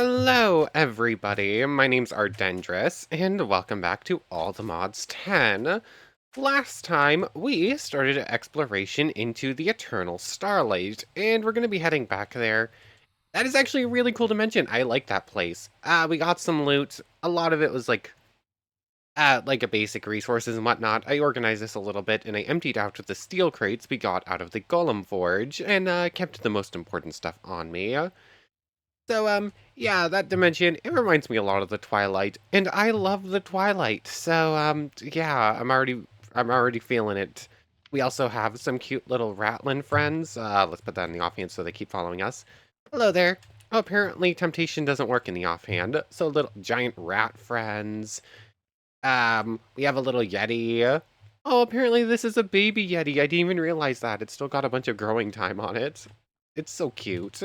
Hello, everybody. My name's Ardendris, and welcome back to All the Mods 10. Last time, we started an exploration into the Eternal Starlight, and we're going to be heading back there. That is actually a really cool dimension. I like that place. We got some loot. A lot of it was like a basic resources and whatnot. I organized this a little bit, and I emptied out the steel crates we got out of the Golem Forge, and kept the most important stuff on me. Yeah, that dimension, it reminds me a lot of the Twilight, and I love the Twilight. Yeah, I'm already feeling it. We also have some cute little Ratlin friends. Let's put that in the offhand so they keep following us. Hello there. Oh, apparently temptation doesn't work in the offhand, so little giant rat friends. We have a little Yeti. Oh, apparently this is a baby Yeti. I didn't even realize that. It's still got a bunch of growing time on it. It's so cute.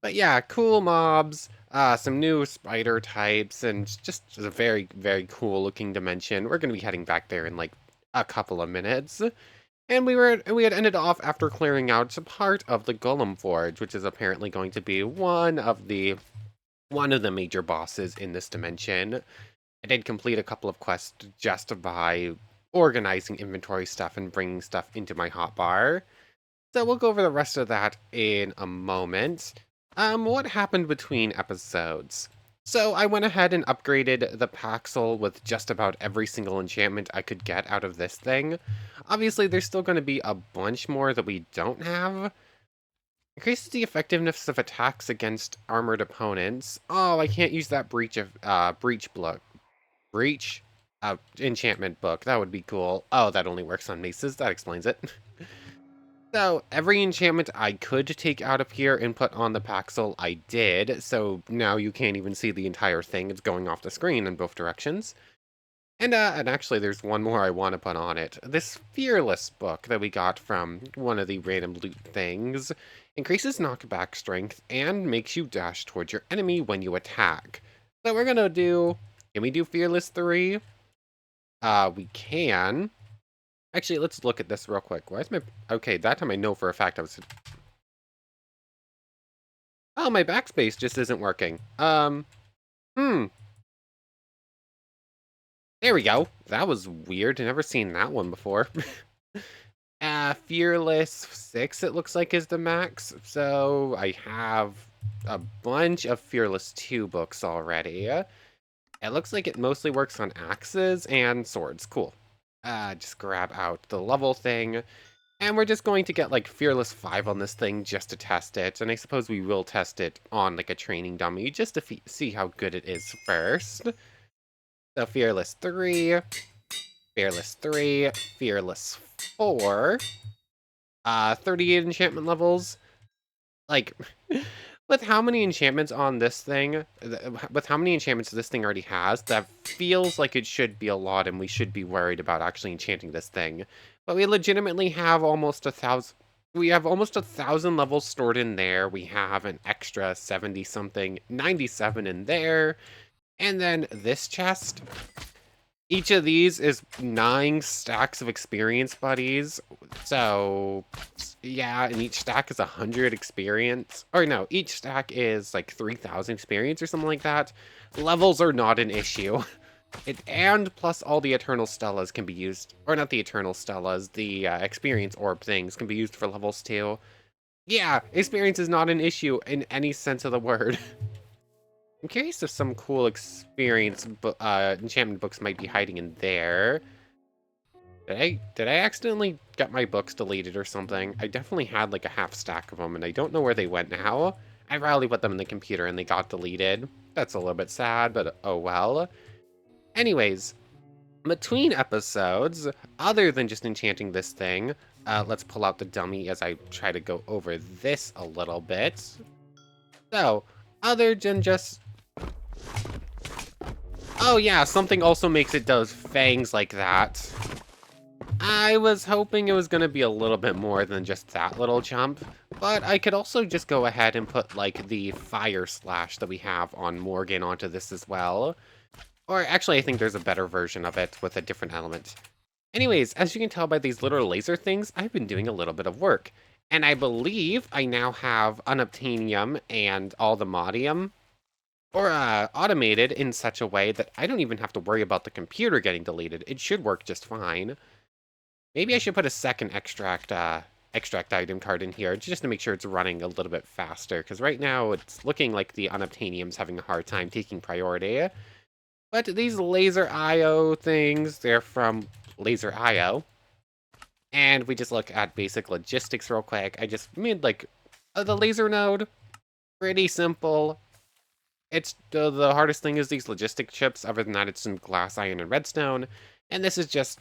But yeah, cool mobs, some new spider types, and just a very, very cool looking dimension. We're gonna be heading back there in like a couple of minutes. And we had ended off after clearing out part of the Golem Forge, which is apparently going to be one of the major bosses in this dimension. I did complete a couple of quests just by organizing inventory stuff and bringing stuff into my hotbar. So we'll go over the rest of that in a moment. What happened between episodes? So I went ahead and upgraded the Paxel with just about every single enchantment I could get out of this thing. Obviously, there's still going to be a bunch more that we don't have. Increases the effectiveness of attacks against armored opponents. Oh, I can't use that breach enchantment book. That would be cool. Oh, that only works on maces. That explains it. So, every enchantment I could take out of here and put on the Paxel, I did, so now you can't even see the entire thing. It's going off the screen in both directions. And actually, there's one more I want to put on it. This Fearless book that we got from one of the random loot things increases knockback strength and makes you dash towards your enemy when you attack. So we're gonna do... Can we do Fearless 3? We can. Actually, let's look at this real quick. Why is my... Okay, that time I know for a fact I was... Oh, my backspace just isn't working. There we go. That was weird. I've never seen that one before. Fearless 6, it looks like, is the max. So I have a bunch of Fearless 2 books already. It looks like it mostly works on axes and swords. Cool. Just grab out the level thing. And we're just going to get like Fearless 5 on this thing just to test it. And I suppose we will test it on like a training dummy just to see how good it is first. So Fearless 3, Fearless 3, Fearless 4, 38 enchantment levels. Like, with how many enchantments on this thing, with how many enchantments this thing already has, that feels like it should be a lot and we should be worried about actually enchanting this thing. But we legitimately have almost 1,000... We have almost 1,000 levels stored in there. We have an extra 70-something, 97 in there. And then this chest, each of these is 9 stacks of experience buddies. So, yeah, and each stack is 100 experience. Or no, each stack is like 3,000 experience or something like that. Levels are not an issue. And plus all the Eternal Stellas can be used, or not the Eternal Stellas, the experience orb things can be used for levels too. Yeah, experience is not an issue in any sense of the word. I'm curious if some cool enchantment books might be hiding in there. Did I accidentally get my books deleted or something? I definitely had like a half stack of them, and I don't know where they went now. I probably put them in the computer and they got deleted. That's a little bit sad, but oh well. Anyways, between episodes, other than just enchanting this thing, let's pull out the dummy as I try to go over this a little bit. So, other than just... Oh yeah, something also makes it does fangs like that. I was hoping it was going to be a little bit more than just that little jump, but I could also just go ahead and put like the fire slash that we have on Morgan onto this as well. Or actually, I think there's a better version of it with a different element. Anyways, as you can tell by these little laser things, I've been doing a little bit of work. And I believe I now have unobtainium and all the modium. or automated in such a way that I don't even have to worry about the computer getting deleted. It should work just fine. Maybe I should put a second extract item card in here just to make sure it's running a little bit faster, because right now it's looking like the unobtainium's having a hard time taking priority. But these laser IO things, they're from laser IO. And we just look at basic logistics real quick. I just made like the laser node, pretty simple. It's the hardest thing is these logistic chips. Other than that, it's some glass, iron, and redstone. And this is just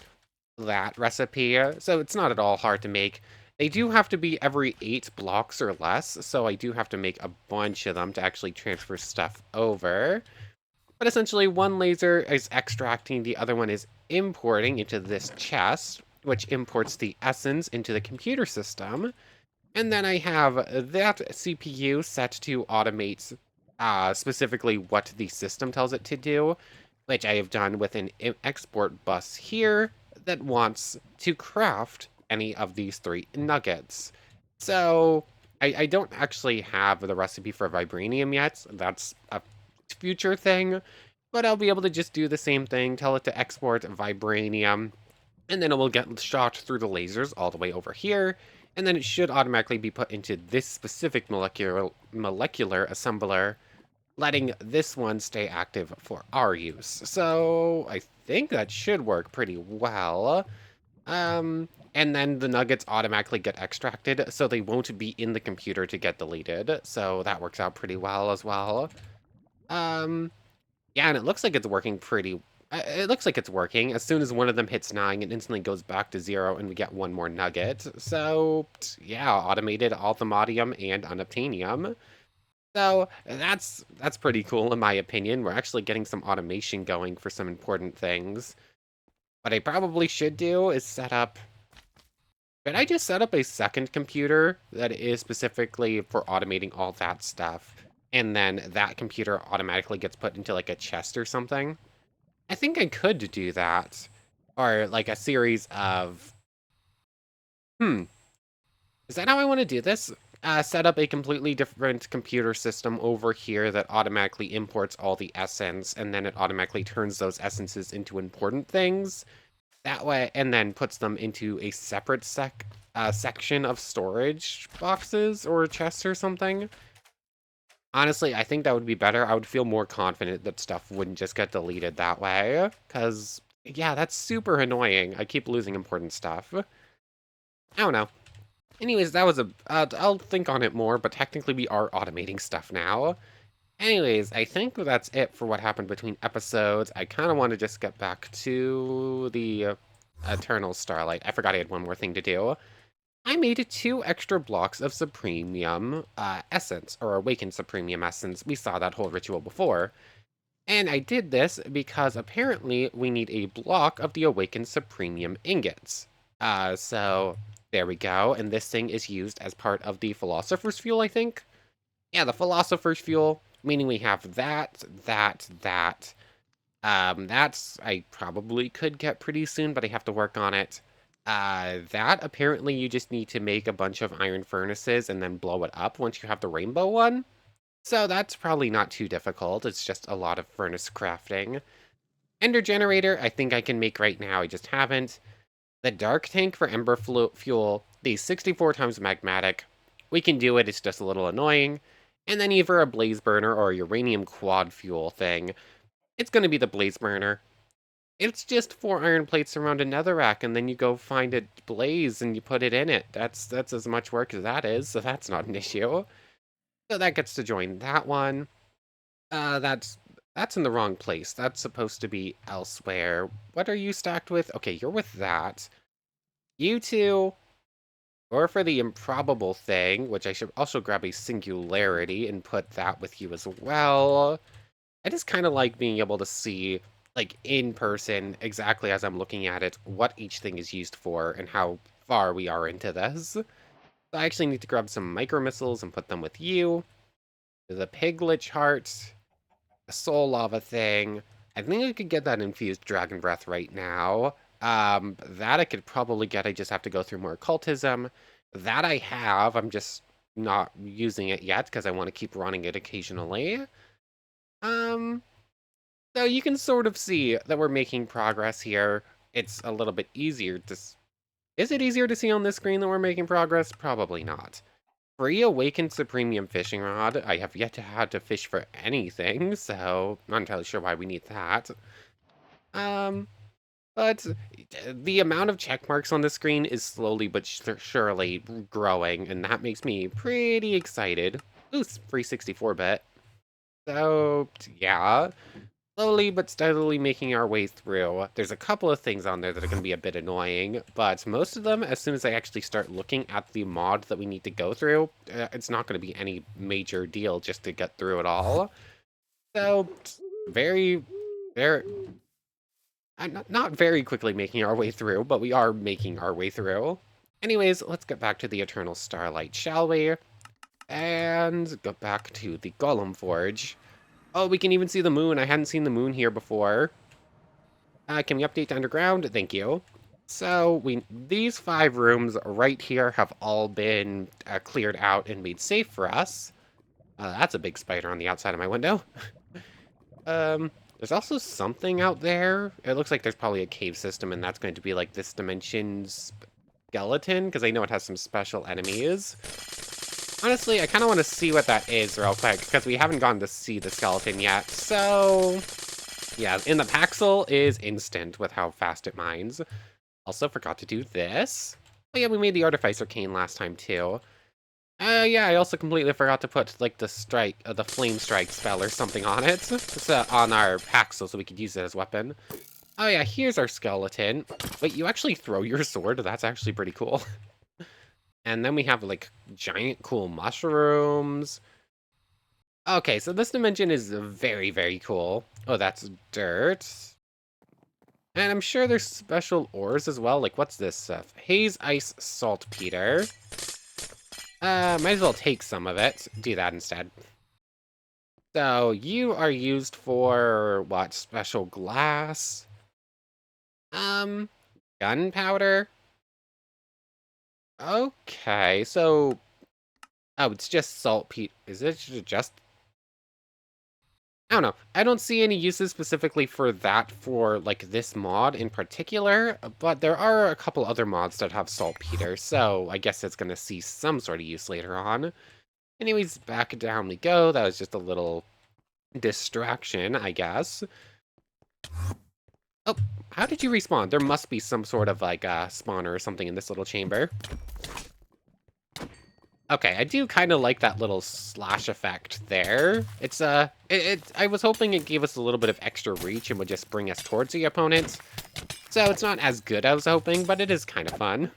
that recipe, so it's not at all hard to make. They do have to be every 8 blocks or less, so I do have to make a bunch of them to actually transfer stuff over. But essentially, one laser is extracting, the other one is importing into this chest, which imports the essence into the computer system. And then I have that CPU set to automate specifically what the system tells it to do, which I have done with an export bus here that wants to craft any of these 3 nuggets. So I don't actually have the recipe for vibranium yet. That's a future thing, but I'll be able to just do the same thing, tell it to export vibranium, and then it will get shot through the lasers all the way over here, and then it should automatically be put into this specific molecular assembler, letting this one stay active for our use. So I think that should work pretty well. And then the nuggets automatically get extracted, so they won't be in the computer to get deleted. So that works out pretty well as well. Um, yeah, and it looks like it's working pretty. It looks like it's working. As soon as one of them hits 9, it instantly goes back to 0, and we get one more nugget. So, yeah, automated all the modium and unobtainium. So that's pretty cool in my opinion. We're actually getting some automation going for some important things. What I probably should do is set up. Could I just set up a second computer that is specifically for automating all that stuff? And then that computer automatically gets put into like a chest or something? I think I could do that. Or like a series of... Hmm. Is that how I want to do this? Set up a completely different computer system over here that automatically imports all the essence, and then it automatically turns those essences into important things. That way, and then puts them into a separate section of storage boxes or chests or something. Honestly, I think that would be better. I would feel more confident that stuff wouldn't just get deleted that way. Because, yeah, that's super annoying. I keep losing important stuff. I don't know. Anyways, that was I'll think on it more, but technically we are automating stuff now. Anyways, I think that's it for what happened between episodes. I kind of want to just get back to the Eternal Starlight. I forgot I had one more thing to do. I made 2 extra blocks of Supremium Essence, or Awakened Supremium Essence. We saw that whole ritual before. And I did this because apparently we need a block of the Awakened Supremium Ingots. So there we go. And this thing is used as part of the Philosopher's Fuel, I think. Yeah, the Philosopher's Fuel, meaning we have that. That's I probably could get pretty soon, but I have to work on it. That apparently you just need to make a bunch of iron furnaces and then blow it up once you have the rainbow one. So that's probably not too difficult. It's just a lot of furnace crafting. Ender generator, I think I can make right now. I just haven't. The dark tank for ember fuel, the 64 times magmatic. We can do it. It's just a little annoying. And then either a blaze burner or a uranium quad fuel thing. It's going to be the blaze burner. It's just 4 iron plates around a netherrack, and then you go find a blaze and you put it in it. That's as much work as that is, so that's not an issue. So that gets to join that one. That's in the wrong place. That's supposed to be elsewhere. What are you stacked with? Okay, you're with that. You two, or for the improbable thing, which I should also grab a singularity and put that with you as well. I just kind of like being able to see, like, in person, exactly as I'm looking at it, what each thing is used for and how far we are into this. So I actually need to grab some micro missiles and put them with you. The piglet heart, the soul lava thing. I think I could get that infused dragon breath right now. That I could probably get. I just have to go through more occultism. That I have. I'm just not using it yet because I want to keep running it occasionally. Um, so you can sort of see that we're making progress here. It's a little bit easier to... Is it easier to see on this screen that we're making progress? Probably not. Free Awakened Supremium Fishing Rod. I have yet to have to fish for anything, so not entirely sure why we need that. Um, but the amount of check marks on the screen is slowly but surely growing, and that makes me pretty excited. Ooh, free 64-bit. So, yeah. Slowly but steadily making our way through. There's a couple of things on there that are going to be a bit annoying, but most of them, as soon as I actually start looking at the mod that we need to go through, it's not going to be any major deal just to get through it all. So, very, very, not very quickly making our way through, but we are making our way through. Anyways, let's get back to the Eternal Starlight, shall we? And go back to the Golem Forge. Oh, we can even see the moon. I hadn't seen the moon here before. Can we update to underground? Thank you. So these 5 rooms right here have all been cleared out and made safe for us. That's a big spider on the outside of my window. There's also something out there. It looks like there's probably a cave system, and that's going to be like this dimension's skeleton, because I know it has some special enemies. Honestly, I kind of want to see what that is real quick, because we haven't gone to see the skeleton yet. So, yeah, in the Paxel is instant with how fast it mines. Also forgot to do this. Oh yeah, we made the Artificer Cane last time too. Yeah, I also completely forgot to put like the Flame Strike spell or something on it. It's on our Paxel so we could use it as a weapon. Oh yeah, here's our skeleton. Wait, you actually throw your sword? That's actually pretty cool. And then we have like giant cool mushrooms. Okay, so this dimension is very, very cool. Oh, that's dirt. And I'm sure there's special ores as well. Like, what's this stuff? Haze, ice, saltpeter. Might as well take some of it. Do that instead. So, you are used for, what, special glass? Um, gunpowder? Okay, so... Oh, it's just saltpeter. Is it just... I don't know. I don't see any uses specifically for that for, like, this mod in particular, but there are a couple other mods that have saltpeter, so I guess it's going to see some sort of use later on. Anyways, back down we go. That was just a little distraction, I guess. Oh, how did you respawn? There must be some sort of, like, spawner or something in this little chamber. Okay, I do kind of like that little slash effect there. It's, I was hoping it gave us a little bit of extra reach and would just bring us towards the opponents. So it's not as good as I was hoping, but it is kind of fun.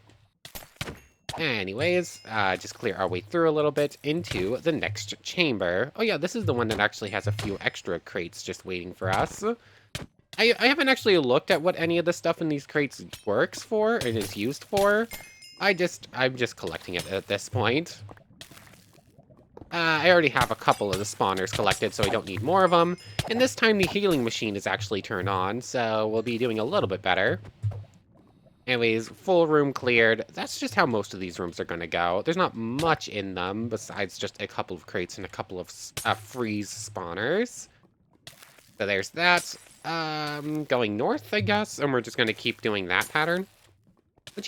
Anyways, just clear our way through a little bit into the next chamber. Oh yeah, this is the one that actually has a few extra crates just waiting for us. I haven't actually looked at what any of the stuff in these crates works for and is used for. I'm just collecting it at this point. I already have a couple of the spawners collected, so I don't need more of them. And this time the healing machine is actually turned on, so we'll be doing a little bit better. Anyways, full room cleared. That's just how most of these rooms are going to go. There's not much in them besides just a couple of crates and a couple of freeze spawners. So there's that. Going north, I guess, and we're just going to keep doing that pattern. Would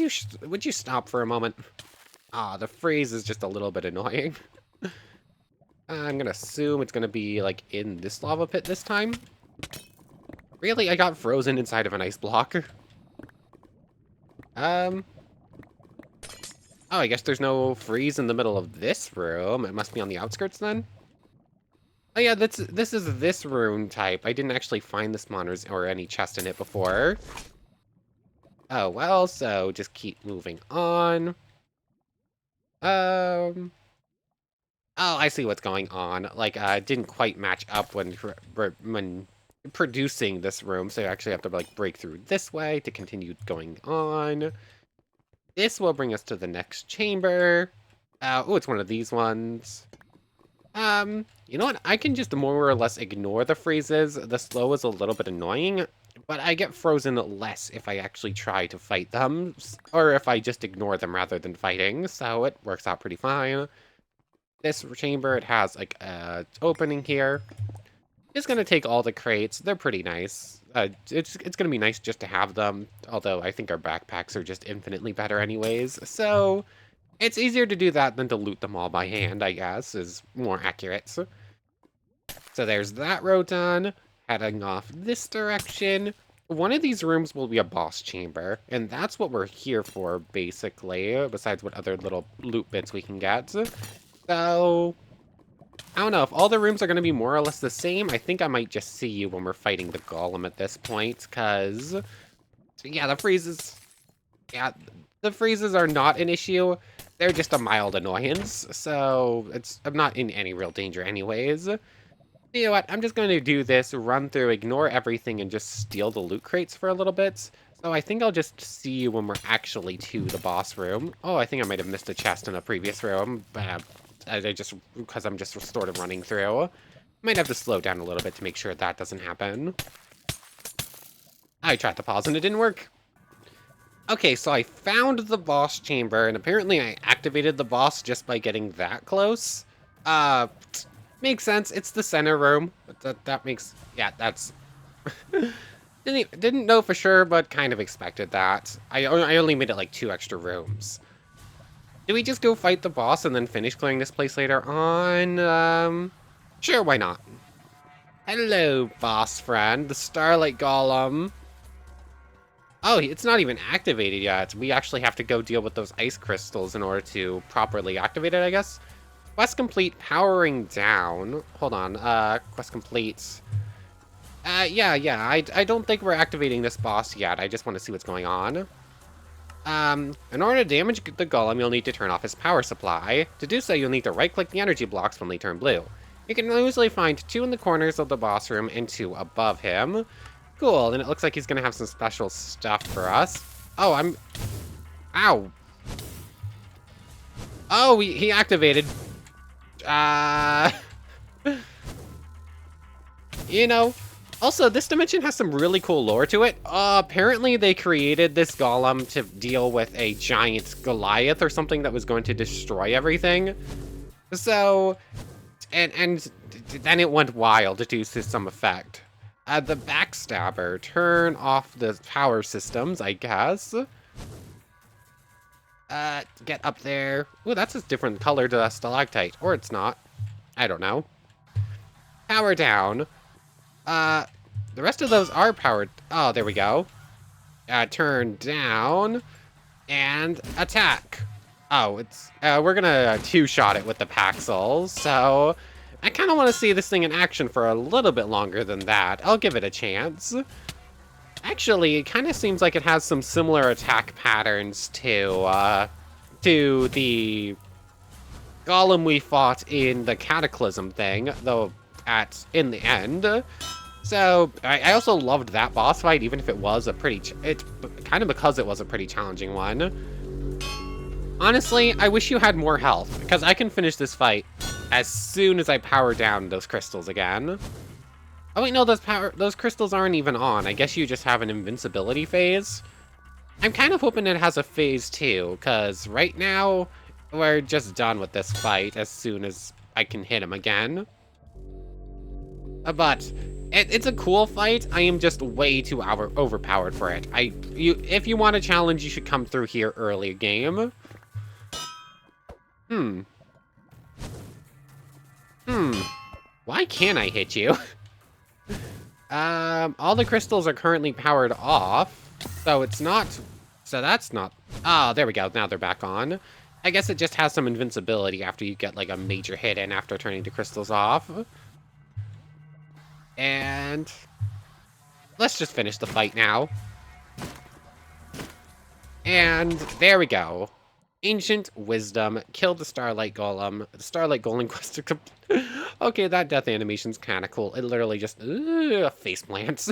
you stop for a moment? Ah, the freeze is just a little bit annoying. I'm gonna assume it's gonna be, like, in this lava pit this time. Really? I got frozen inside of an ice block. Oh, I guess there's no freeze in the middle of this room. It must be on the outskirts then? Oh yeah, this is this room type. I didn't actually find the spawners or any chest in it before. Oh, well, so just keep moving on. Oh, I see what's going on. Like, it didn't quite match up when producing this room, so you actually have to, like, break through this way to continue going on. This will bring us to the next chamber. Oh, it's one of these ones. You know what? I can just more or less ignore the freezes. The slow is a little bit annoying, but I get frozen less if I actually try to fight them, or if I just ignore them rather than fighting, so it works out pretty fine. This chamber, it has, like, a opening here. Just gonna take all the crates. They're pretty nice. It's gonna be nice just to have them, although I think our backpacks are just infinitely better anyways. So it's easier to do that than to loot them all by hand, I guess, is more accurate. So there's that row done. Heading off this direction. One of these rooms will be a boss chamber, and that's what we're here for, basically, besides what other little loot bits we can get. So, I don't know, if all the rooms are going to be more or less the same, I think I might just see you when we're fighting the golem at this point, because, yeah, the freezes are not an issue. They're just a mild annoyance, so I'm not in any real danger anyways. You know what? I'm just going to do this, run through, ignore everything, and just steal the loot crates for a little bit. So I think I'll just see you when we're actually to the boss room. Oh, I think I might have missed a chest in a previous room, but because I'm just sort of running through. Might have to slow down a little bit to make sure that doesn't happen. I tried to pause and it didn't work. Okay, so I found the boss chamber, and apparently I activated the boss just by getting that close. Uh, Makes sense. It's the center room. That makes... Yeah, that's... Didn't know for sure, but kind of expected that. I only made it like 2 extra rooms. Do we just go fight the boss and then finish clearing this place later on? Sure, why not? Hello, boss friend. The Starlight Golem. Oh, it's not even activated yet. We actually have to go deal with those ice crystals in order to properly activate it, I guess. Quest complete, powering down. Hold on, quest complete. Yeah, I don't think we're activating this boss yet. I just want to see what's going on. In order to damage the golem, you'll need to turn off his power supply. To do so, you'll need to right-click the energy blocks when they turn blue. You can usually find 2 in the corners of the boss room and 2 above him. Cool, and it looks like he's gonna have some special stuff for us. Oh, Ow! Oh, he activated. You know, also, this dimension has some really cool lore to it. Apparently they created this golem to deal with a giant Goliath or something that was going to destroy everything. So, and then it went wild due to some effect. The backstabber, turn off the power systems, I guess. Get up there. Ooh, that's a different color to a stalactite. Or it's not. I don't know. Power down. The rest of those are powered. Oh, there we go. Turn down. And attack. Oh, it's... we're gonna two-shot it with the Paxels, so... I kind of want to see this thing in action for a little bit longer than that. I'll give it a chance. Actually, it kind of seems like it has some similar attack patterns to the golem we fought in the Cataclysm thing, though in the end. So, I also loved that boss fight, even if it was a pretty... kind of because it was a pretty challenging one. Honestly, I wish you had more health, because I can finish this fight as soon as I power down those crystals again. Oh wait, no, those crystals aren't even on. I guess you just have an invincibility phase. I'm kind of hoping it has a phase 2, because right now, we're just done with this fight as soon as I can hit him again. But it's a cool fight. I am just way too overpowered for it. If you want a challenge, you should come through here early game. Why can't I hit you? All the crystals are currently powered off, so it's not... So that's not... Oh, there we go. Now they're back on. I guess it just has some invincibility after you get, like, a major hit in after turning the crystals off. And... let's just finish the fight now. And there we go. Ancient Wisdom, killed the Starlight Golem. The Starlight Golem quest to complete. Okay, that death animation's kind of cool. It literally just face plants.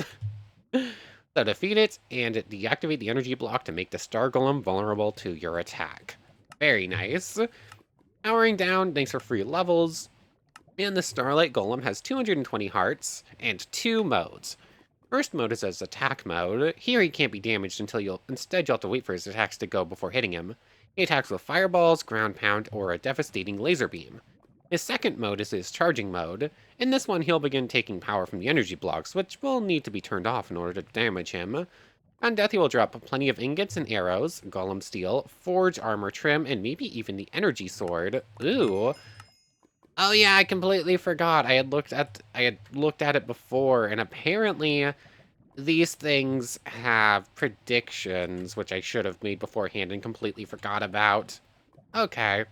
So defeat it and deactivate the energy block to make the Star Golem vulnerable to your attack. Very nice. Powering down, thanks for free levels. And the Starlight Golem has 220 hearts and 2 modes. First mode is as attack mode. Here he can't be damaged until instead you'll have to wait for his attacks to go before hitting him. He attacks with fireballs, ground pound, or a devastating laser beam. His second mode is his charging mode. In this one, he'll begin taking power from the energy blocks, which will need to be turned off in order to damage him. On death, he will drop plenty of ingots and arrows, golem steel, forge armor trim, and maybe even the energy sword. Ooh. Oh yeah, I completely forgot. I had looked at it before, and apparently these things have predictions, which I should have made beforehand and completely forgot about. Okay.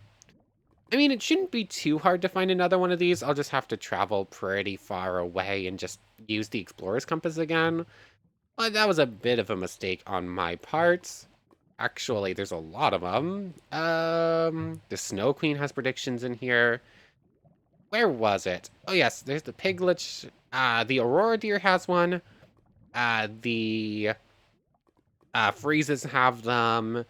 I mean, it shouldn't be too hard to find another one of these. I'll just have to travel pretty far away and just use the explorer's compass again. But that was a bit of a mistake on my part. Actually, there's a lot of them. The Snow Queen has predictions in here. Where was it? Oh yes, there's the Piglet. The Aurora Deer has one. The Freezes have them.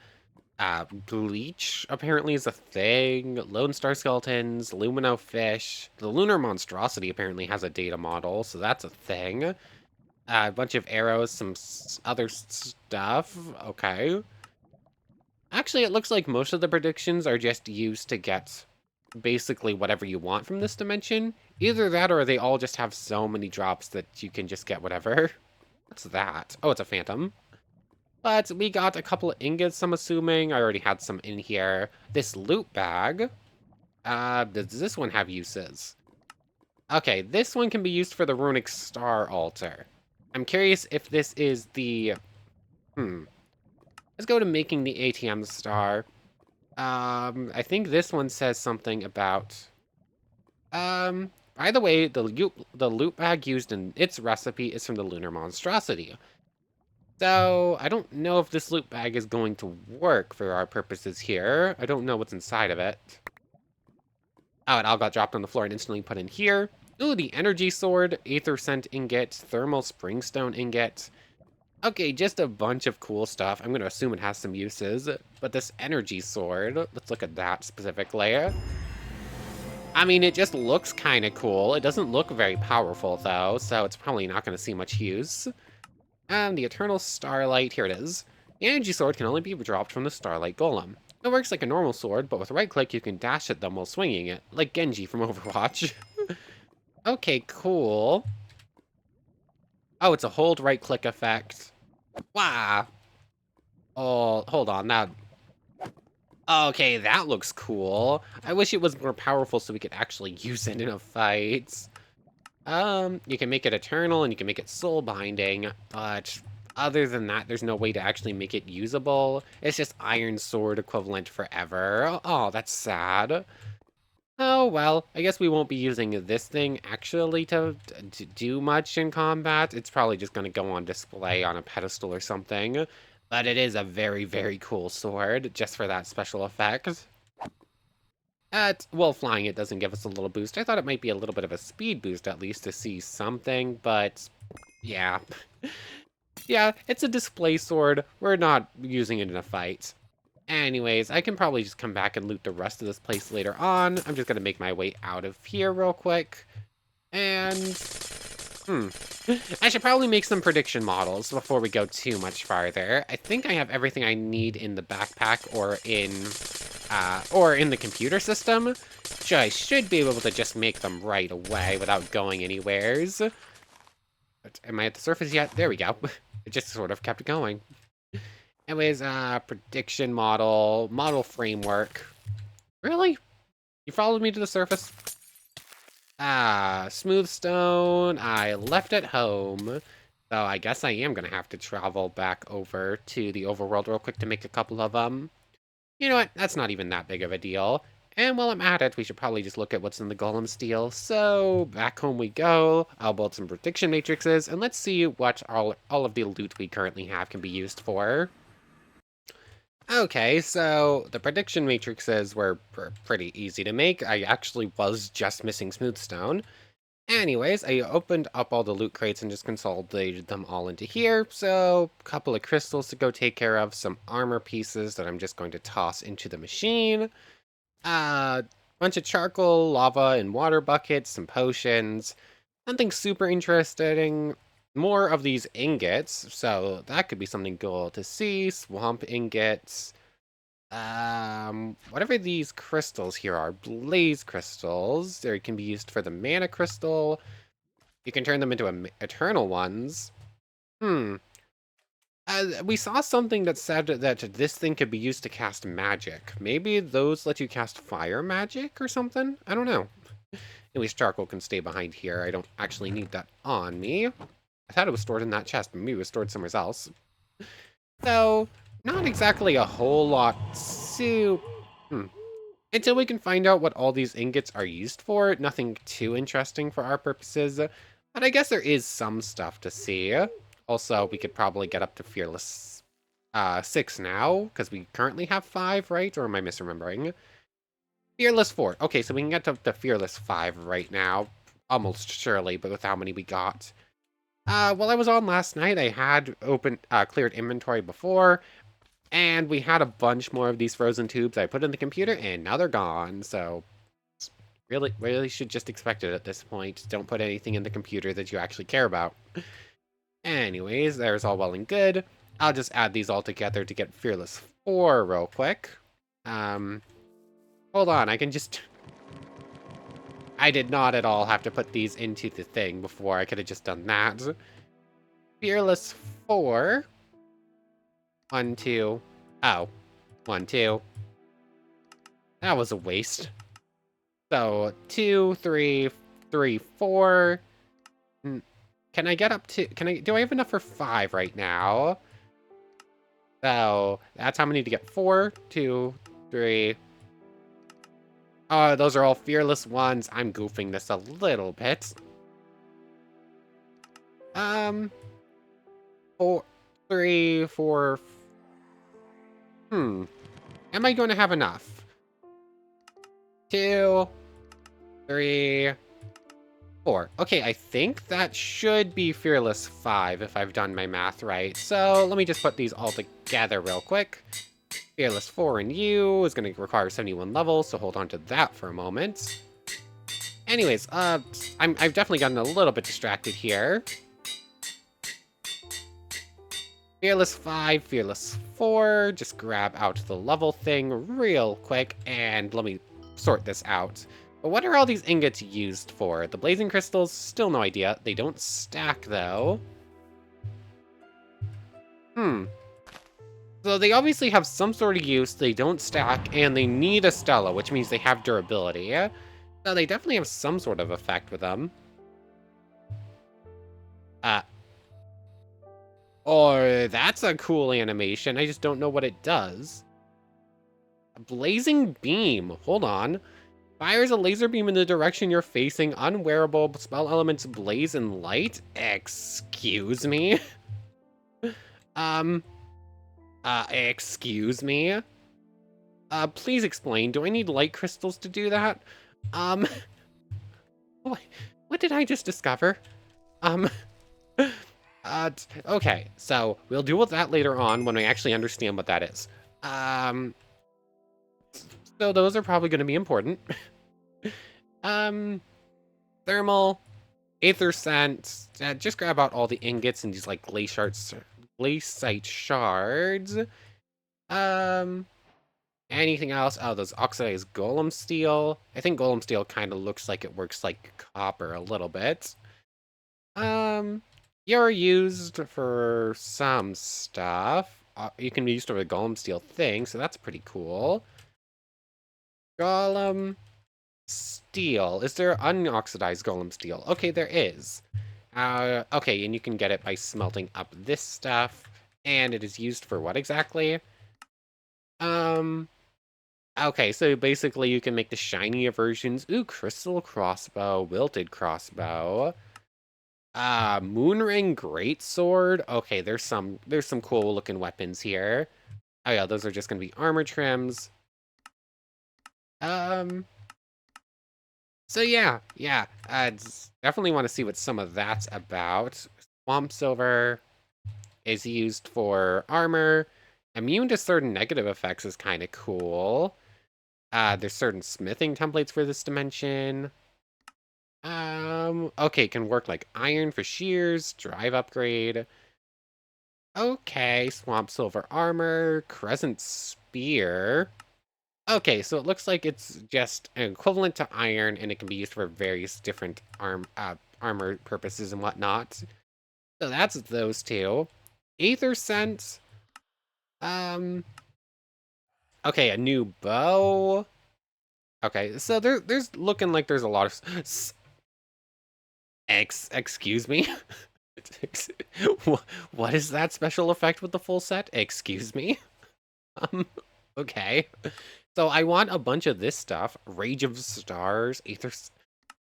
Bleach apparently is a thing. Lone Star Skeletons, Lumino Fish. The Lunar Monstrosity apparently has a data model, so that's a thing. A bunch of arrows, some other stuff. Okay. Actually, it looks like most of the predictions are just used to get basically whatever you want from this dimension. Either that or they all just have so many drops that you can just get whatever. What's that? Oh, it's a phantom. But we got a couple of ingots, I'm assuming. I already had some in here. This loot bag. Does this one have uses? Okay, this one can be used for the runic star altar. I'm curious if this is the... Let's go to making the ATM star. I think this one says something about... by the way, the loot bag used in its recipe is from the Lunar Monstrosity. So, I don't know if this loot bag is going to work for our purposes here. I don't know what's inside of it. Oh, it all got dropped on the floor and instantly put in here. Ooh, the energy sword, aether scent ingot, thermal springstone ingot. Okay, just a bunch of cool stuff. I'm going to assume it has some uses. But this energy sword, let's look at that specifically. I mean, it just looks kind of cool. It doesn't look very powerful, though, so it's probably not going to see much use. The Eternal Starlight, here it is. The energy sword can only be dropped from the Starlight Golem. It works like a normal sword, but with right click you can dash at them while swinging it, like Genji from Overwatch. Okay, cool. Oh, it's a hold right click effect. Wow. Oh, hold on, that... Okay, that looks cool. I wish it was more powerful so we could actually use it in a fight. You can make it eternal and you can make it soul binding, but other than that, there's no way to actually make it usable. It's just Iron Sword equivalent forever. Oh, that's sad. Oh, well, I guess we won't be using this thing actually to do much in combat. It's probably just going to go on display on a pedestal or something. But it is a very, very cool sword, just for that special effect. Well, flying it doesn't give us a little boost. I thought it might be a little bit of a speed boost at least to see something, but yeah. Yeah, it's a display sword. We're not using it in a fight. Anyways, I can probably just come back and loot the rest of this place later on. I'm just gonna make my way out of here real quick. And... I should probably make some prediction models before we go too much farther. I think I have everything I need in the backpack or in the computer system, so I should be able to just make them right away without going anywheres. But am I at the surface yet? There we go. It just sort of kept going. Anyways, prediction model framework. Really? You followed me to the surface? Smooth stone. I left at home. So I guess I am gonna have to travel back over to the overworld real quick to make a couple of them. You know what? That's not even that big of a deal. And while I'm at it, we should probably just look at what's in the golem steel. So back home we go. I'll build some prediction matrices, and let's see what all of the loot we currently have can be used for. Okay, so the prediction matrices were pretty easy to make. I actually was just missing smoothstone. Anyways, I opened up all the loot crates and just consolidated them all into here. So, a couple of crystals to go take care of, some armor pieces that I'm just going to toss into the machine. Bunch of charcoal, lava, and water buckets, some potions. Nothing super interesting. More of these ingots, so that could be something cool to see. Swamp ingots. Whatever these crystals here are, blaze crystals. They can be used for the mana crystal. You can turn them into eternal ones. Hmm. We saw something that said that this thing could be used to cast magic. Maybe those let you cast fire magic or something? I don't know. Anyways, charcoal can stay behind here. I don't actually need that on me. I thought it was stored in that chest, but maybe it was stored somewhere else. So, not exactly a whole lot to... Until we can find out what all these ingots are used for, nothing too interesting for our purposes. But I guess there is some stuff to see. Also, we could probably get up to Fearless 6 now, because we currently have 5, right? Or am I misremembering? Fearless 4. Okay, so we can get to the Fearless 5 right now. Almost surely, but with how many we got. While I was on last night, I had cleared inventory before, and we had a bunch more of these frozen tubes I put in the computer, and now they're gone, so... Really should just expect it at this point. Don't put anything in the computer that you actually care about. Anyways, there's all well and good. I'll just add these all together to get Fearless 4 real quick. Hold on, I can just... I did not at all have to put these into the thing before. I could have just done that. Fearless 4. 1, 2. Oh. 1, 2. That was a waste. So, 2, 3, 3, 4. Can I get up to... Do I have enough for 5 right now? So, that's how many to get. 4, 2, 3. Oh, those are all Fearless ones. I'm goofing this a little bit. 4, 3, 4. Am I going to have enough? 2, 3, 4. Okay, I think that should be Fearless 5 if I've done my math right. So let me just put these all together real quick. Fearless 4 and you is going to require 71 levels, so hold on to that for a moment. Anyways, I've definitely gotten a little bit distracted here. Fearless 5, Fearless 4. Just grab out the level thing real quick, and let me sort this out. But what are all these ingots used for? The blazing crystals, still no idea. They don't stack, though. So they obviously have some sort of use, they don't stack, and they need a Stella, which means they have durability. So they definitely have some sort of effect with them. Or that's a cool animation, I just don't know what it does. A blazing beam, hold on. Fires a laser beam in the direction you're facing. Unwearable spell elements blaze and light. Excuse me? Excuse me? Please explain. Do I need light crystals to do that? What did I just discover? Okay, so we'll deal with that later on when we actually understand what that is. So those are probably going to be important. Thermal, Aether Scent, just grab out all the ingots and these, like, glaciite shards. Anything else? Oh, those oxidized golem steel. I think golem steel kind of looks like it works like copper a little bit. You're used for some stuff. You can be used for a golem steel thing, so that's pretty cool. Golem steel. Is there unoxidized golem steel? Okay, there is. Okay, and you can get it by smelting up this stuff. And it is used for what exactly? Okay, so basically you can make the shinier versions. Ooh, crystal crossbow, wilted crossbow. Moonring greatsword. Okay, there's some cool looking weapons here. Oh yeah, those are just gonna be armor trims. So yeah, I definitely want to see what some of that's about. Swamp silver is used for armor. Immune to certain negative effects is kind of cool. There's certain smithing templates for this dimension. Okay, can work like iron for shears, drive upgrade. Okay, swamp silver armor, crescent spear. Okay, so it looks like it's just an equivalent to iron, and it can be used for various different armor purposes and whatnot. So that's those two. Aether scent. Um. Okay, a new bow. Okay, so there's looking like there's a lot of excuse me. What is that special effect with the full set? Excuse me. Um. Okay. So I want a bunch of this stuff. Rage of Stars, Aether.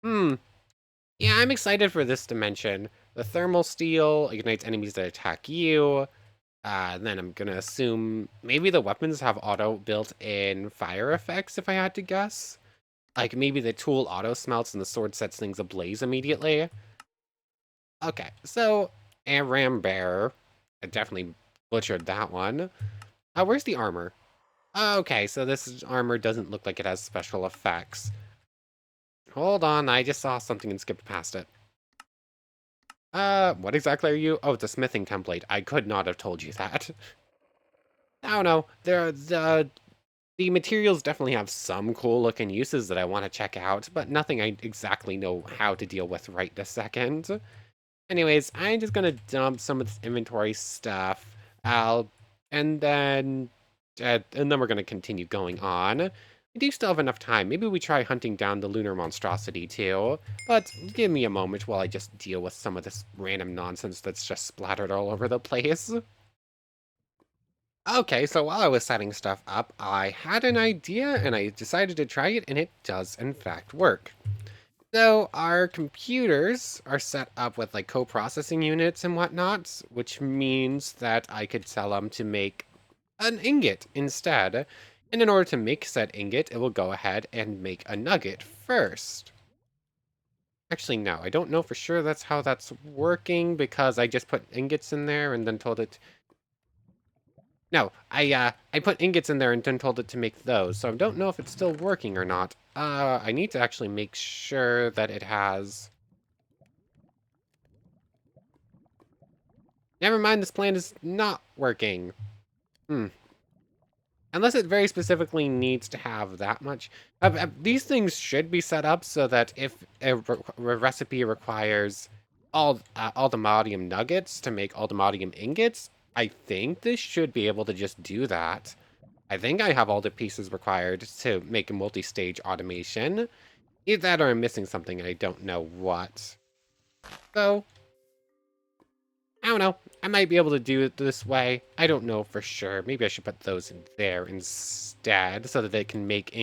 Hmm. Yeah, I'm excited for this dimension. The thermal steel ignites enemies that attack you. Then I'm gonna assume maybe the weapons have auto built-in fire effects, if I had to guess. Like maybe the tool auto smelts and the sword sets things ablaze immediately. Okay, so Aram Bear. I definitely butchered that one. Where's the armor? Okay, so this armor doesn't look like it has special effects. Hold on, I just saw something and skipped past it. What exactly are you? Oh, it's a smithing template. I could not have told you that. I don't know. The materials definitely have some cool looking uses that I want to check out, but nothing I exactly know how to deal with right this second. Anyways, I'm just gonna dump some of this inventory stuff. I'll, and then, we're gonna continue going on. We do still have enough time. Maybe we try hunting down the lunar monstrosity too. But give me a moment while I just deal with some of this random nonsense that's just splattered all over the place. Okay, so while I was setting stuff up, I had an idea and I decided to try it, and it does in fact work. So our computers are set up with like co-processing units and whatnot, which means that I could tell them to make an ingot instead. And in order to make said ingot, it will go ahead and make a nugget first. Actually, no, I don't know for sure that's how that's working because I just put ingots in there and then told it. No, I put ingots in there and then told it to make those, so I don't know if it's still working or not. I need to actually make sure that it has. Never mind, this plan is not working. Hmm. Unless it very specifically needs to have that much. These things should be set up so that if a recipe requires all the modium nuggets to make all the modium ingots, I think this should be able to just do that. I think I have all the pieces required to make a multi-stage automation. Either that or I'm missing something and I don't know what. So, I don't know. I might be able to do it this way. I don't know for sure. Maybe I should put those in there instead so that they can make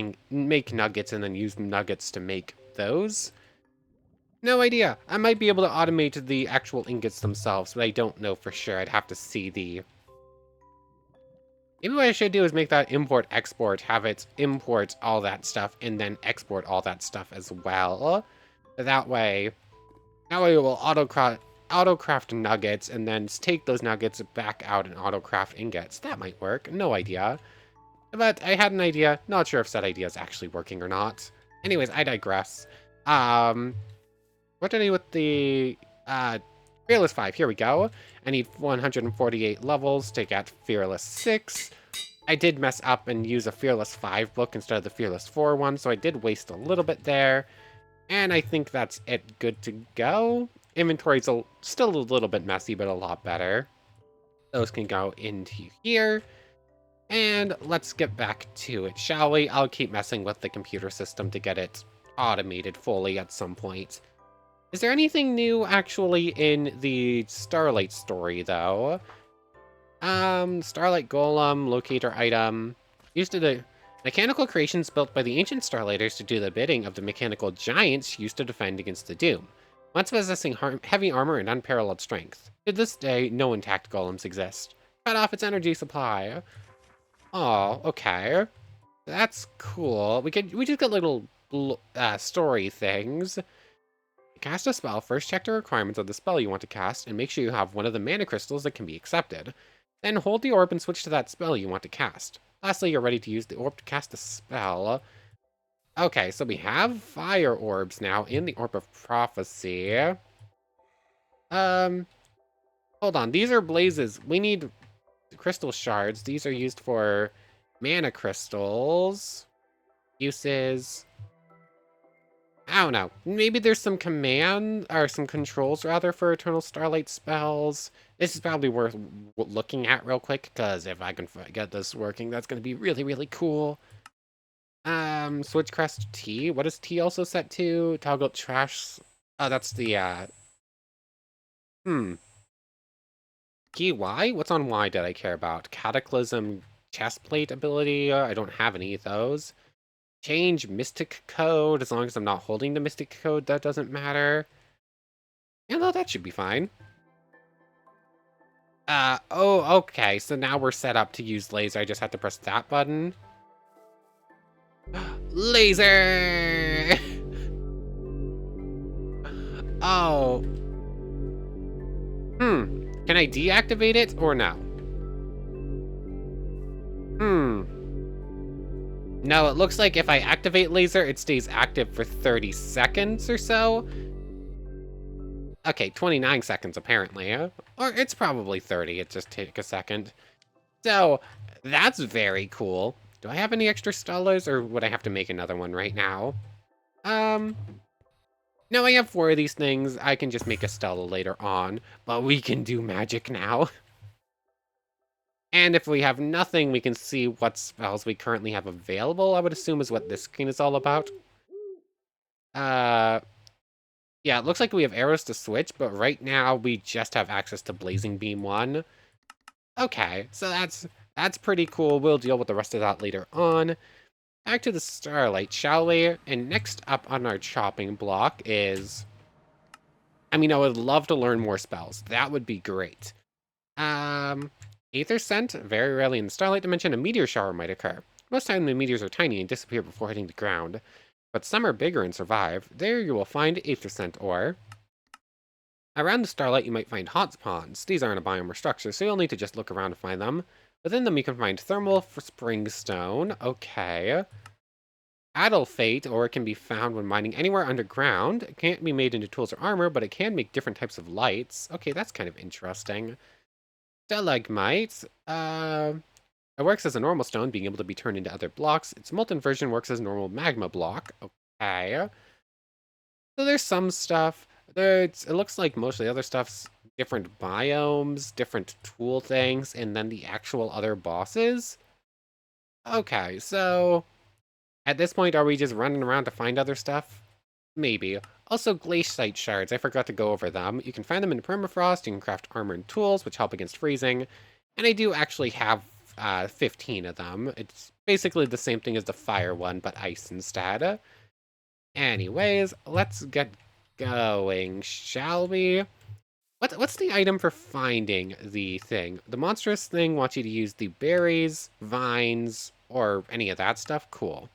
nuggets and then use nuggets to make those. No idea. I might be able to automate the actual ingots themselves, but I don't know for sure. I'd have to see the. Maybe what I should do is make that import export, have it import all that stuff and then export all that stuff as well. That way it will autocraft nuggets and then take those nuggets back out and autocraft ingots. That might work. No idea. But I had an idea. Not sure if said idea is actually working or not. Anyways, I digress. What did I do with the Fearless 5? Here we go. I need 148 levels to get Fearless 6. I did mess up and use a Fearless 5 book instead of the Fearless 4 one, so I did waste a little bit there. And I think that's it. Good to go. Inventory's still a little bit messy, but a lot better. Those can go into here. And let's get back to it, shall we? I'll keep messing with the computer system to get it automated fully at some point. Is there anything new actually in the Starlight story, though? Starlight Golem, locator item. Used to the mechanical creations built by the ancient Starlighters to do the bidding of the mechanical giants used to defend against the Doom. Once possessing heavy armor and unparalleled strength. To this day, no intact golems exist. Cut off its energy supply. Oh, okay. That's cool. We just got little story things. To cast a spell, first check the requirements of the spell you want to cast and make sure you have one of the mana crystals that can be accepted. Then hold the orb and switch to that spell you want to cast. Lastly, you're ready to use the orb to cast a spell. Okay, so we have fire orbs now in the Orb of Prophecy. Hold on. These are blazes. We need crystal shards. These are used for Mana crystals. Uses. I don't know. Maybe there's some or some controls rather for Eternal Starlight spells. This is probably worth looking at real quick, because if I can get this working, that's going to be really, really cool. Switch crest T. What is T also set to? Toggle trash. Oh, that's the, Key Y? What's on Y did I care about? Cataclysm chestplate ability? I don't have any of those. Change Mystic Code. As long as I'm not holding the Mystic Code, that doesn't matter. Yeah, no, that should be fine. Oh, okay. So now we're set up to use laser. I just have to press that button. Laser! Oh. Can I deactivate it or no? No, it looks like if I activate laser, it stays active for 30 seconds or so. Okay, 29 seconds apparently. Or it's probably 30. It just take a second. So, that's very cool. Do I have any extra Stellars, or would I have to make another one right now? No, I have 4 of these things. I can just make a Stella later on, but we can do magic now. And if we have nothing, we can see what spells we currently have available, I would assume is what this screen is all about. Yeah, it looks like we have arrows to switch, but right now we just have access to Blazing Beam 1. Okay, so that's pretty cool. We'll deal with the rest of that later on. Back to the Starlight, shall we? And next up on our chopping block is... I mean, I would love to learn more spells. That would be great. Aether Scent. Very rarely in the Starlight Dimension, a meteor shower might occur. Most time the meteors are tiny and disappear before hitting the ground. But some are bigger and survive. There you will find Aether Scent ore. Around the Starlight you might find hot ponds. These aren't a biome or structure, so you'll need to just look around to find them. Within them you can find thermal springstone. Okay. Adelphate ore can be found when mining anywhere underground. It can't be made into tools or armor, but it can make different types of lights. Okay, that's kind of interesting. Stalagmite. It works as a normal stone, being able to be turned into other blocks. Its molten version works as a normal magma block. Okay. So there's some stuff. It looks like most of the other stuff's different biomes, different tool things, and then the actual other bosses. Okay, so at this point, are we just running around to find other stuff? Maybe. Also, glaciate shards. I forgot to go over them. You can find them in permafrost. You can craft armor and tools, which help against freezing. And I do actually have 15 of them. It's basically the same thing as the fire one, but ice instead. Anyways, let's get going, shall we? What's the item for finding the thing? The monstrous thing wants you to use the berries, vines, or any of that stuff? Cool.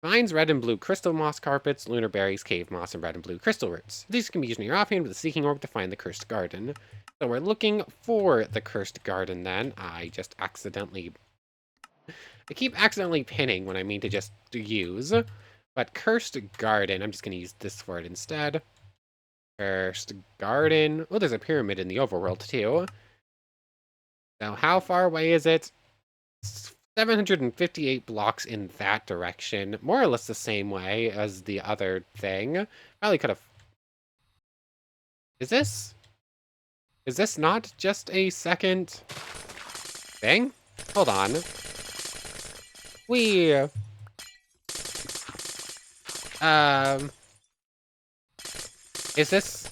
Vines, red and blue crystal moss carpets, lunar berries, cave moss, and red and blue crystal roots. These can be used in your offhand with a seeking orb to find the cursed garden. So we're looking for the cursed garden then. I keep accidentally pinning when I mean to just use. But cursed garden, I'm just going to use this word instead. Cursed garden. Oh, there's a pyramid in the overworld too. So how far away is it? 758 blocks in that direction. More or less the same way as the other thing. Probably could have... Is this not just a second thing? Hold on. Is this...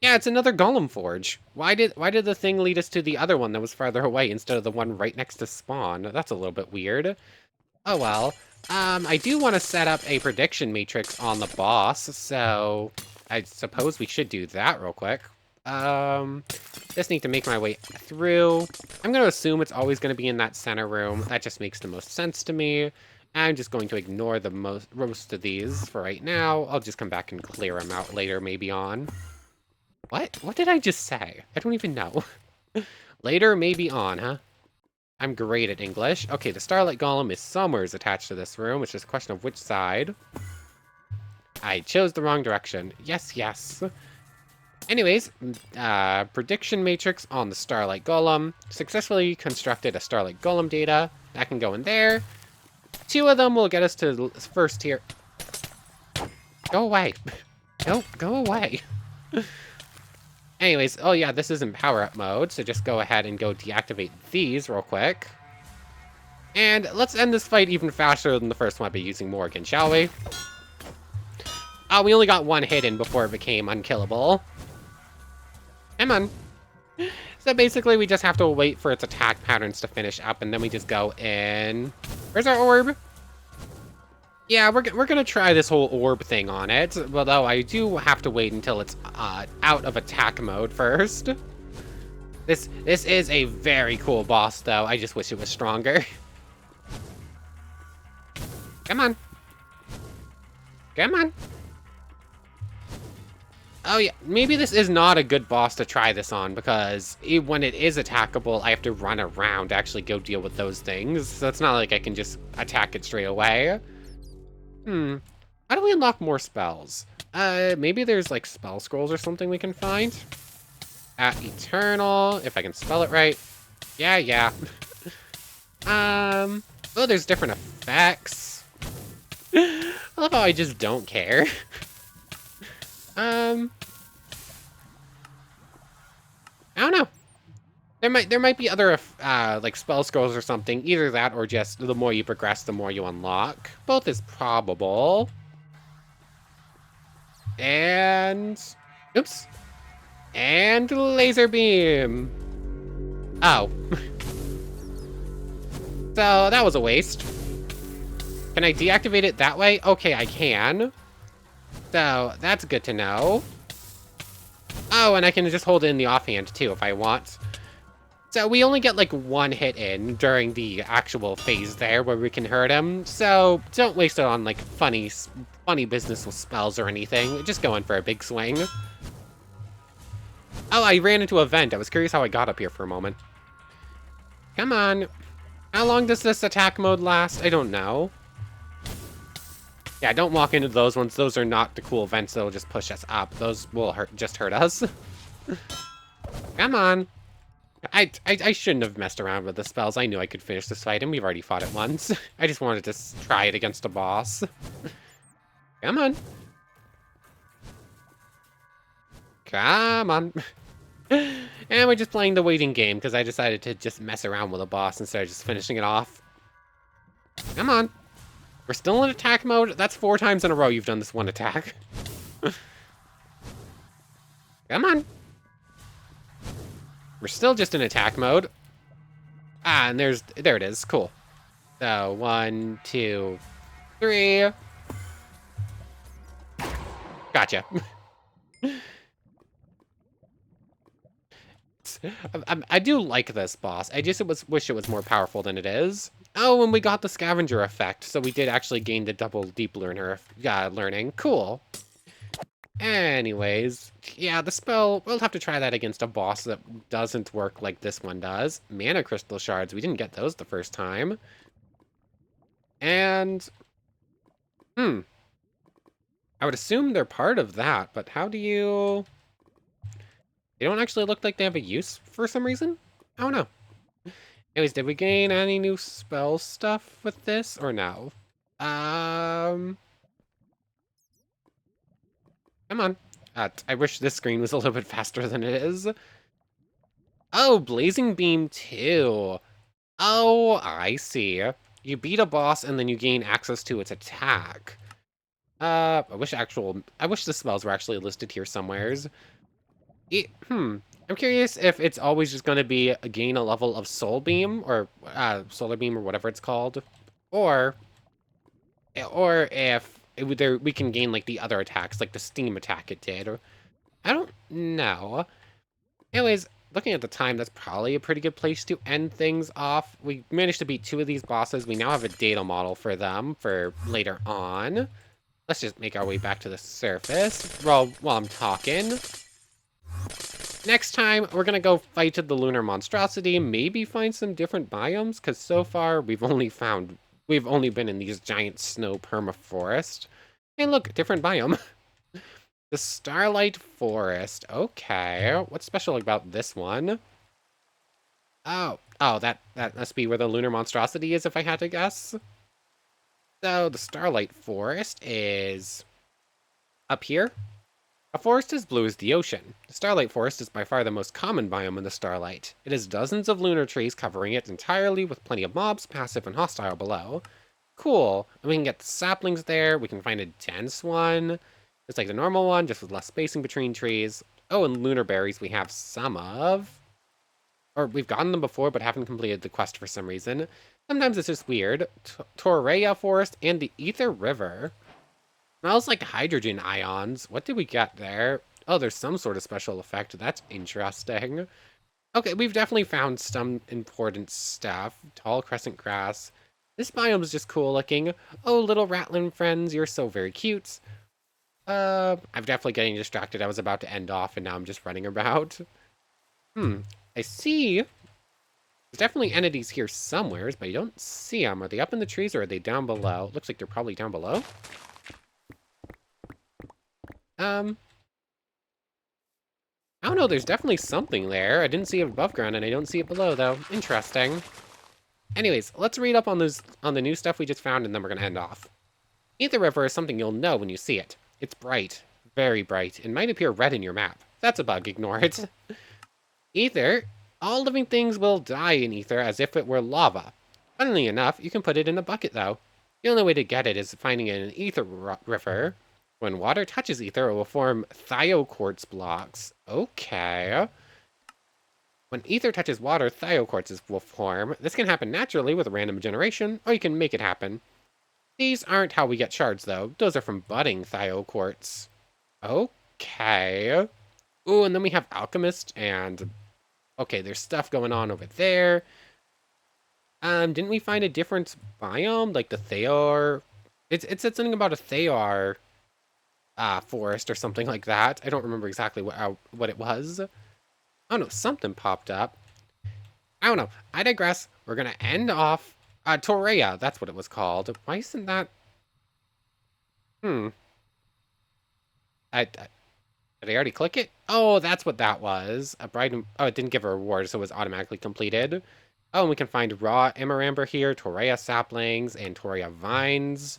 Yeah, it's another Golem Forge. Why did the thing lead us to the other one that was farther away instead of the one right next to spawn? That's a little bit weird. Oh well. I do want to set up a prediction matrix on the boss, so I suppose we should do that real quick. Just need to make my way through. I'm going to assume it's always going to be in that center room. That just makes the most sense to me. I'm just going to ignore the most of these for right now. I'll just come back and clear them out later, maybe on. What? What did I just say? I don't even know. Later, maybe on, huh? I'm great at English. Okay, the Starlight Golem is somewhere attached to this room, which is a question of which side. I chose the wrong direction. Yes, yes. Anyways, prediction matrix on the Starlight Golem. Successfully constructed a Starlight Golem data. That can go in there. 2 of them will get us to first tier. Go away. Go away. Anyways, oh yeah, this is in power-up mode, so just go ahead and go deactivate these real quick. And let's end this fight even faster than the first one by using Morgan, shall we? Oh, we only got 1 hit in before it became unkillable. Come on. So basically, we just have to wait for its attack patterns to finish up, and then we just go in. Where's our orb? Yeah, we're gonna try this whole orb thing on it, although I do have to wait until it's out of attack mode first. This is a very cool boss, though. I just wish it was stronger. Come on. Come on. Oh yeah, maybe this is not a good boss to try this on, because when it is attackable, I have to run around to actually go deal with those things. So it's not like I can just attack it straight away. How do we unlock more spells? Maybe there's like spell scrolls or something we can find. Eternal, if I can spell it right. Yeah. Oh, there's different effects. I love how I just don't care. I don't know. There might be other like spell scrolls or something. Either that or just the more you progress, the more you unlock. Both is probable. And oops. And laser beam. Oh. So that was a waste. Can I deactivate it that way? Okay, I can. So that's good to know. Oh, and I can just hold it in the offhand too if I want. So we only get like 1 hit in during the actual phase there where we can hurt him. So don't waste it on like funny business with spells or anything. Just go in for a big swing. Oh, I ran into a vent. I was curious how I got up here for a moment. Come on. How long does this attack mode last? I don't know. Yeah, don't walk into those ones. Those are not the cool vents that'll just push us up. Those will just hurt us. Come on. I shouldn't have messed around with the spells. I knew I could finish this fight, and we've already fought it once. I just wanted to try it against a boss. Come on. Come on. And we're just playing the waiting game, because I decided to just mess around with a boss instead of just finishing it off. Come on. We're still in attack mode? That's 4 times in a row you've done this one attack. Come on. We're still just in attack mode. Ah, and there it is. Cool. So, 1, 2, 3. Gotcha. I do like this boss. I just wish it was more powerful than it is. Oh, and we got the scavenger effect, so we did actually gain the double deep learning. Cool. Anyways, yeah, the spell, we'll have to try that against a boss that doesn't work like this one does. Mana crystal shards, we didn't get those the first time. And, I would assume they're part of that, but how do you... They don't actually look like they have a use for some reason? I don't know. Anyways, did we gain any new spell stuff with this, or no? Come on. I wish this screen was a little bit faster than it is. Oh, Blazing Beam 2. Oh, I see. You beat a boss and then you gain access to its attack. I wish the spells were actually listed here somewheres. I'm curious if it's always just going to be gain a level of Soul Beam, or Solar Beam, or whatever it's called. Or if we can gain like the other attacks, like the steam attack it did. Or I don't know. Anyways, looking at the time, that's probably a pretty good place to end things off. We managed to beat 2 of these bosses. We now have a data model for them for later on. Let's just make our way back to the surface while I'm talking. Next time, we're gonna go fight the lunar monstrosity, maybe find some different biomes, because so far we've only been in these giant snow permafrost. Hey, look, different biome. The Starlight Forest. Okay. What's special about this one? Oh, that must be where the lunar monstrosity is, if I had to guess. So the Starlight Forest is up here. A forest as blue as the ocean. The Starlight Forest is by far the most common biome in the Starlight. It has dozens of lunar trees covering it entirely, with plenty of mobs, passive and hostile, below. Cool. And we can get the saplings there. We can find a dense one. It's like the normal one, just with less spacing between trees. Oh, and lunar berries we have some of. Or we've gotten them before, but haven't completed the quest for some reason. Sometimes it's just weird. Torreya Forest and the Ether River. Smells like hydrogen ions. What did we get there? Oh, there's some sort of special effect. That's interesting. Okay, we've definitely found some important stuff. Tall crescent grass. This biome is just cool looking. Oh, little rattling friends, you're so very cute. I'm definitely getting distracted. I was about to end off and now I'm just running about. I see. There's definitely entities here somewheres, but I don't see them. Are they up in the trees or are they down below? Looks like they're probably down below. I don't know, there's definitely something there. I didn't see it above ground, and I don't see it below, though. Interesting. Anyways, let's read up on the new stuff we just found, and then we're gonna end off. Ether River is something you'll know when you see it. It's bright. Very bright. It might appear red in your map. That's a bug, ignore it. Ether. All living things will die in ether as if it were lava. Funnily enough, you can put it in a bucket, though. The only way to get it is finding it in an ether river. When water touches ether, it will form thioquartz blocks. Okay. When ether touches water, thioquartzes will form. This can happen naturally with random generation, or you can make it happen. These aren't how we get shards, though. Those are from budding thioquartz. Okay. Ooh, and then we have alchemist and... Okay, there's stuff going on over there. Didn't we find a different biome? Like the Theor... It said something about a Theor forest or something like that. I don't remember exactly what it was. Oh no, something popped up. I don't know. I digress. We're gonna end off Torreya. That's what it was called. Why isn't that? Hmm. Did I already click it? Oh, that's what that was. A bride. Oh, it didn't give a reward, so it was automatically completed. Oh, and we can find raw Amaramber here, Torreya saplings, and Torreya vines.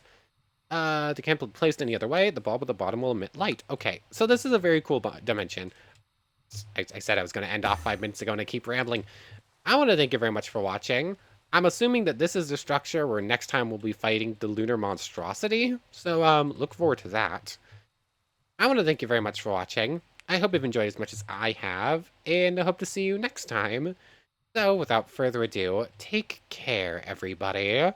They can't be placed any other way. The bulb at the bottom will emit light. Okay, so this is a very cool dimension. I said I was going to end off 5 minutes ago and I keep rambling. I want to thank you very much for watching. I'm assuming that this is the structure where next time we'll be fighting the lunar monstrosity. So, look forward to that. I want to thank you very much for watching. I hope you've enjoyed as much as I have, and I hope to see you next time. So, without further ado, take care, everybody.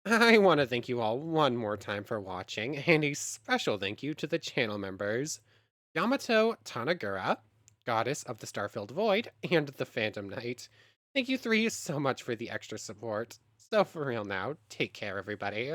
I want to thank you all one more time for watching, and a special thank you to the channel members, Yamato Tanagura, Goddess of the Starfilled Void, and the Phantom Knight. Thank you three so much for the extra support. So for real now, take care everybody.